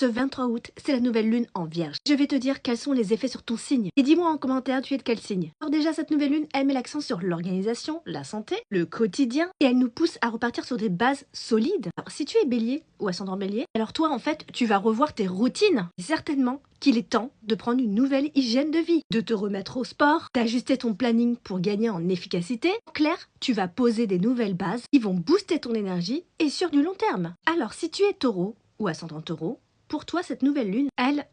Ce 23 août, c'est la nouvelle lune en Vierge. Je vais te dire quels sont les effets sur ton signe. Et dis-moi en commentaire, tu es de quel signe? Alors déjà, cette nouvelle lune, elle met l'accent sur l'organisation, la santé, le quotidien, et elle nous pousse à repartir sur des bases solides. Alors si tu es bélier ou ascendant bélier, alors toi en fait, tu vas revoir tes routines. Certainement qu'il est temps de prendre une nouvelle hygiène de vie, de te remettre au sport, d'ajuster ton planning pour gagner en efficacité. En clair, tu vas poser des nouvelles bases qui vont booster ton énergie et sur du long terme. Alors si tu es taureau ou ascendant taureau, pour toi, cette nouvelle lune, elle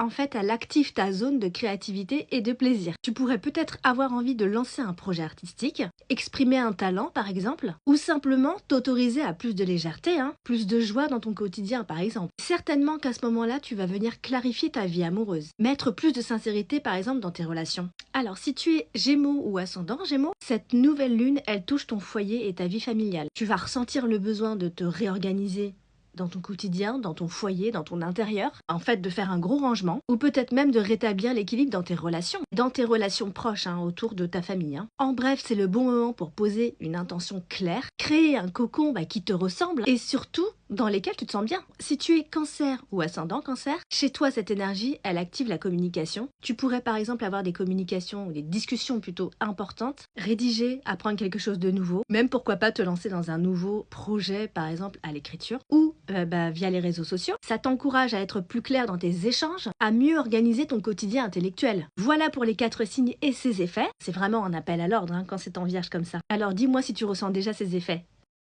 active ta zone de créativité et de plaisir. Tu pourrais peut-être avoir envie de lancer un projet artistique, exprimer un talent par exemple, ou simplement t'autoriser à plus de légèreté, plus de joie dans ton quotidien par exemple. Certainement qu'à ce moment-là, tu vas venir clarifier ta vie amoureuse, mettre plus de sincérité par exemple dans tes relations. Alors si tu es Gémeaux ou ascendant Gémeaux, cette nouvelle lune, elle touche ton foyer et ta vie familiale. Tu vas ressentir le besoin de te réorganiser dans ton quotidien, dans ton foyer, dans ton intérieur, en fait de faire un gros rangement, ou peut-être même de rétablir l'équilibre dans tes relations proches autour de ta famille. En bref, c'est le bon moment pour poser une intention claire, créer un cocon qui te ressemble, et surtout dans lesquels tu te sens bien. Si tu es cancer ou ascendant cancer, chez toi cette énergie, elle active la communication. Tu pourrais par exemple avoir des communications ou des discussions plutôt importantes, rédiger, apprendre quelque chose de nouveau, même pourquoi pas te lancer dans un nouveau projet par exemple à l'écriture, ou via les réseaux sociaux. Ça t'encourage à être plus clair dans tes échanges, à mieux organiser ton quotidien intellectuel. Voilà pour les 4 signes et ses effets. C'est vraiment un appel à l'ordre quand c'est en Vierge comme ça. Alors dis-moi si tu ressens déjà ces effets.